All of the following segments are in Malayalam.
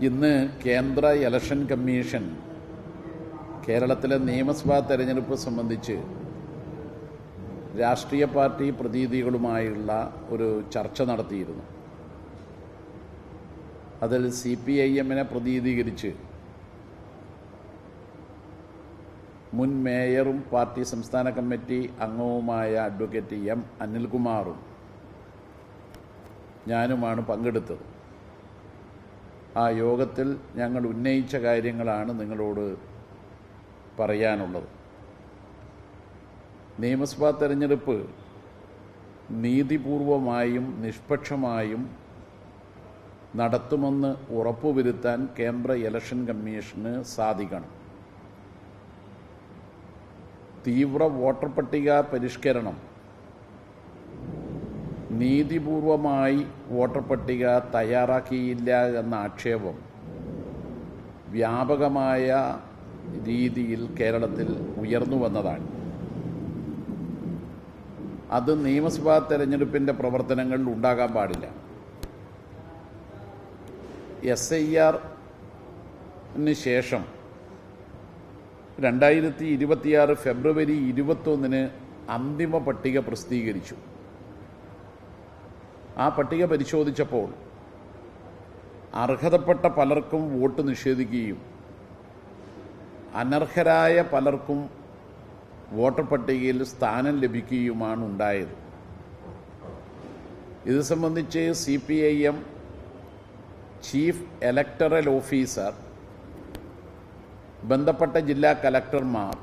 ഇന്ന് കേന്ദ്ര ഇലക്ഷൻ കമ്മീഷൻ കേരളത്തിലെ നിയമസഭാ തെരഞ്ഞെടുപ്പ് സംബന്ധിച്ച് രാഷ്ട്രീയ പാർട്ടി പ്രതിനിധികളുമായുള്ള ഒരു ചർച്ച നടത്തിയിരുന്നു. അതിൽ CPIM-നെ പ്രതിനിധീകരിച്ച് മുൻ മേയറും പാർട്ടി സംസ്ഥാന കമ്മിറ്റി അംഗവുമായ അഡ്വക്കേറ്റ് M. അനിൽകുമാറും ഞാനുമാണ് പങ്കെടുത്തത്. ആ യോഗത്തിൽ ഞങ്ങൾ ഉന്നയിച്ച കാര്യങ്ങളാണ് നിങ്ങളോട് പറയാനുള്ളത്. നിയമസഭാ തെരഞ്ഞെടുപ്പ് നീതിപൂർവമായും നിഷ്പക്ഷമായും നടത്തുമെന്ന് ഉറപ്പുവരുത്താൻ കേന്ദ്ര ഇലക്ഷൻ കമ്മീഷന് സാധിക്കണം. തീവ്ര വോട്ടർ പട്ടിക പരിഷ്കരണം, നീതിപൂർവമായി വോട്ടർ പട്ടിക തയ്യാറാക്കിയില്ല എന്ന ആക്ഷേപം വ്യാപകമായ രീതിയിൽ കേരളത്തിൽ ഉയർന്നു വന്നതാണ്. അത് നിയമസഭാ തെരഞ്ഞെടുപ്പിൻ്റെ പ്രവർത്തനങ്ങളിൽ ഉണ്ടാകാൻ പാടില്ല. SIR-ന് ശേഷം 2026 ഫെബ്രുവരി 21 അന്തിമ പട്ടിക പ്രസിദ്ധീകരിച്ചു. ആ പട്ടിക പരിശോധിച്ചപ്പോൾ അർഹതപ്പെട്ട പലർക്കും വോട്ട് നിഷേധിക്കുകയും അനർഹരായ പലർക്കും വോട്ടർ പട്ടികയിൽ സ്ഥാനം ലഭിക്കുകയുമാണ് ഉണ്ടായത്. ഇത് സംബന്ധിച്ച് CPIM ചീഫ് ഇലക്ടറൽ ഓഫീസർ, ബന്ധപ്പെട്ട ജില്ലാ കലക്ടർമാർ,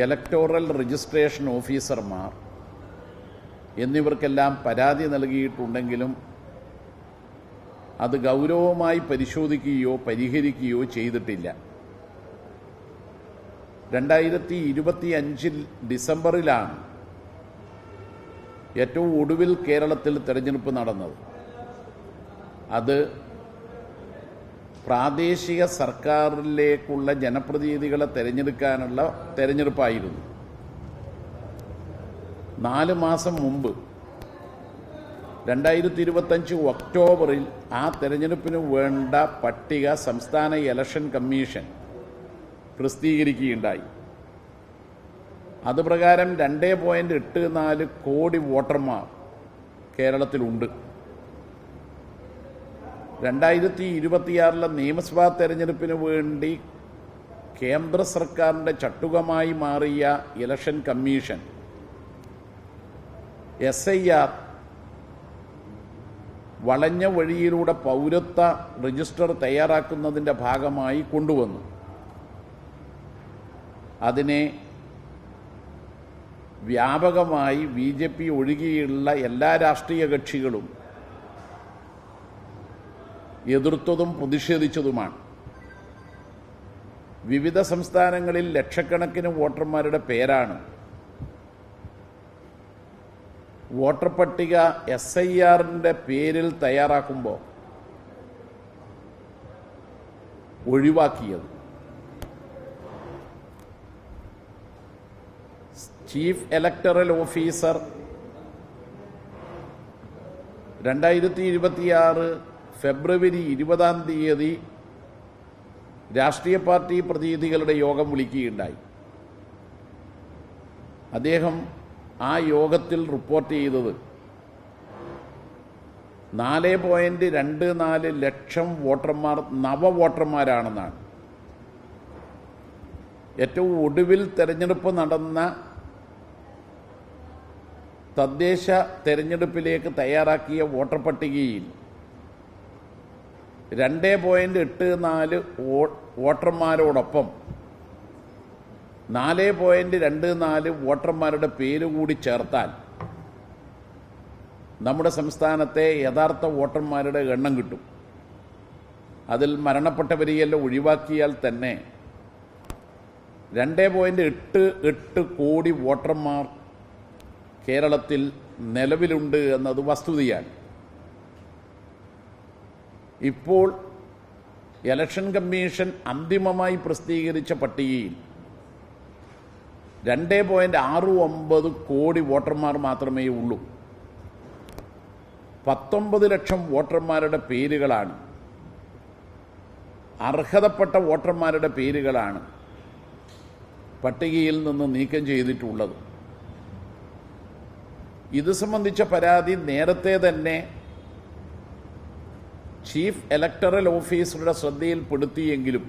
ഇലക്ടോറൽ രജിസ്ട്രേഷൻ ഓഫീസർമാർ എന്നിവർക്കെല്ലാം പരാതി നൽകിയിട്ടുണ്ടെങ്കിലും അത് ഗൗരവമായി പരിശോധിക്കുകയോ പരിഹരിക്കുകയോ ചെയ്തിട്ടില്ല. 2025 ഡിസംബറിലാണ് ഏറ്റവും ഒടുവിൽ കേരളത്തിൽ തെരഞ്ഞെടുപ്പ് നടന്നത്. അത് പ്രാദേശിക സർക്കാരിലേക്കുള്ള ജനപ്രതിനിധികളെ തെരഞ്ഞെടുക്കാനുള്ള തെരഞ്ഞെടുപ്പായിരുന്നു. 4 മാസം മുമ്പ് 2025 ഒക്ടോബറിൽ ആ തെരഞ്ഞെടുപ്പിന് വേണ്ട പട്ടിക സംസ്ഥാന ഇലക്ഷൻ കമ്മീഷൻ പ്രസിദ്ധീകരിക്കുകയുണ്ടായി. അതുപ്രകാരം 2.84 കോടി വോട്ടർമാർ കേരളത്തിലുണ്ട്. 2026 നിയമസഭാ തെരഞ്ഞെടുപ്പിന് വേണ്ടി കേന്ദ്ര സർക്കാരിൻ്റെ ചട്ടുകമായി മാറിയ ഇലക്ഷൻ കമ്മീഷൻ SIR വളഞ്ഞ വഴിയിലൂടെ പൗരത്വ രജിസ്റ്റർ തയ്യാറാക്കുന്നതിൻ്റെ ഭാഗമായി കൊണ്ടുവന്നു. അതിനെ വ്യാപകമായി BJP ഒഴികെയുള്ള എല്ലാ രാഷ്ട്രീയ കക്ഷികളും എതിർത്തതും പ്രതിഷേധിച്ചതുമാണ്. വിവിധ സംസ്ഥാനങ്ങളിൽ ലക്ഷക്കണക്കിന് വോട്ടർമാരുടെ പേരാണ് വോട്ടർ പട്ടിക SIR-ന്റെ പേരിൽ തയ്യാറാക്കുമ്പോൾ ഒഴിവാക്കിയത്. ചീഫ് ഇലക്ടറൽ ഓഫീസർ 2026 ഫെബ്രുവരി 20 രാഷ്ട്രീയ പാർട്ടി പ്രതിനിധികളുടെ യോഗം വിളിക്കുകയുണ്ടായി. അദ്ദേഹം ആ യോഗത്തിൽ റിപ്പോർട്ട് ചെയ്തത് 4.24 ലക്ഷം വോട്ടർമാർ നവവോട്ടർമാരാണെന്നാണ്. ഏറ്റവും ഒടുവിൽ തെരഞ്ഞെടുപ്പ് നടന്ന തദ്ദേശ തെരഞ്ഞെടുപ്പിലേക്ക് തയ്യാറാക്കിയ വോട്ടർ പട്ടികയിൽ 2.84 വോട്ടർമാരോടൊപ്പം 4.24 വോട്ടർമാരുടെ പേര് കൂടി ചേർത്താൽ നമ്മുടെ സംസ്ഥാനത്തെ യഥാർത്ഥ വോട്ടർമാരുടെ എണ്ണം കിട്ടും. അതിൽ മരണപ്പെട്ടവരെയെല്ലാം ഒഴിവാക്കിയാൽ തന്നെ 2.88 കോടി വോട്ടർമാർ കേരളത്തിൽ നിലവിലുണ്ട് എന്നത് വസ്തുതയാണ്. ഇപ്പോൾ ഇലക്ഷൻ കമ്മീഷൻ അന്തിമമായി പ്രസിദ്ധീകരിച്ച പട്ടികയിൽ 2.69 കോടി വോട്ടർമാർ മാത്രമേ ഉള്ളൂ. 19 ലക്ഷം വോട്ടർമാരുടെ പേരുകളാണ് അർഹതപ്പെട്ട വോട്ടർമാരുടെ പേരുകളാണ് പട്ടികയിൽ നിന്ന് നീക്കം ചെയ്തിട്ടുള്ളത്. ഇത് സംബന്ധിച്ച പരാതി നേരത്തെ തന്നെ ചീഫ് ഇലക്ടറൽ ഓഫീസറുടെ ശ്രദ്ധയിൽപ്പെടുത്തിയെങ്കിലും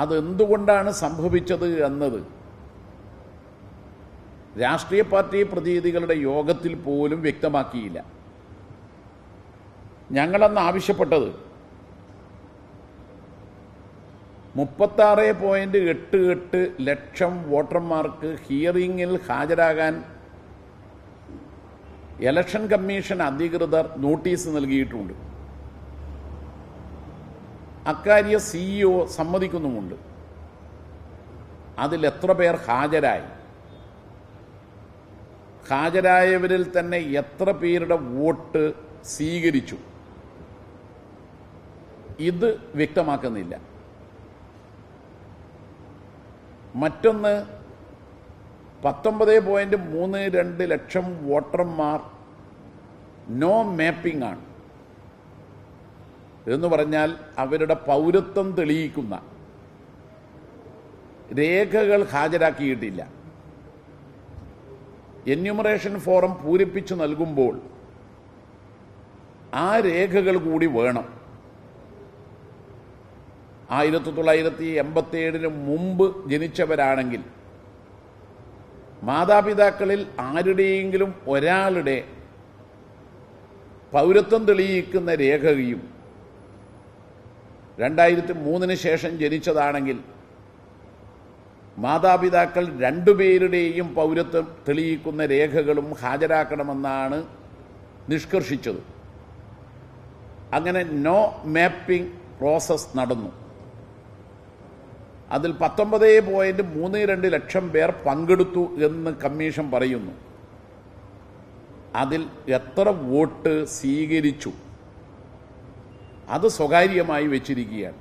അതെന്തുകൊണ്ടാണ് സംഭവിച്ചത് എന്നത് രാഷ്ട്രീയ പാർട്ടി പ്രതിനിധികളുടെ യോഗത്തിൽ പോലും വ്യക്തമാക്കിയില്ല. ഞങ്ങളന്ന് ആവശ്യപ്പെട്ടത് 36.88 ലക്ഷം വോട്ടർമാർക്ക് ഹിയറിംഗിൽ ഹാജരാകാൻ ഇലക്ഷൻ കമ്മീഷൻ അധികൃതർ നോട്ടീസ് നൽകിയിട്ടുണ്ട്. അക്കാര്യം CEO സമ്മതിക്കുന്നുമുണ്ട്. അതിലെത്ര പേർ ഹാജരായി, ഹാജരായവരിൽ തന്നെ എത്ര പേരുടെ വോട്ട് സ്വീകരിച്ചു, ഇത് വ്യക്തമാക്കുന്നില്ല. മറ്റൊന്ന് 19.32 ലക്ഷം വോട്ടർമാർ നോ മാപ്പിംഗ് ആണ്. എന്ന് പറഞ്ഞാൽ അവരുടെ പൗരത്വം തെളിയിക്കുന്ന രേഖകൾ ഹാജരാക്കിയിട്ടില്ല. എന്യൂമറേഷൻ ഫോറം പൂരിപ്പിച്ചു നൽകുമ്പോൾ ആ രേഖകൾ കൂടി വേണം. 1987 മുമ്പ് ജനിച്ചവരാണെങ്കിൽ മാതാപിതാക്കളിൽ ആരുടെയെങ്കിലും ഒരാളുടെ പൗരത്വം തെളിയിക്കുന്ന രേഖയും 2003 ശേഷം ജനിച്ചതാണെങ്കിൽ മാതാപിതാക്കൾ രണ്ടുപേരുടെയും പൗരത്വം തെളിയിക്കുന്ന രേഖകളും ഹാജരാക്കണമെന്നാണ് നിഷ്കർഷിച്ചത്. അങ്ങനെ നോ മാപ്പിംഗ് പ്രോസസ് നടന്നു. അതിൽ 19.32 ലക്ഷം പേർ പങ്കെടുത്തു എന്ന് കമ്മീഷൻ പറയുന്നു. അതിൽ എത്ര വോട്ട് സ്വീകരിച്ചു അത് സ്വകാര്യമായി വെച്ചിരിക്കുകയാണ്.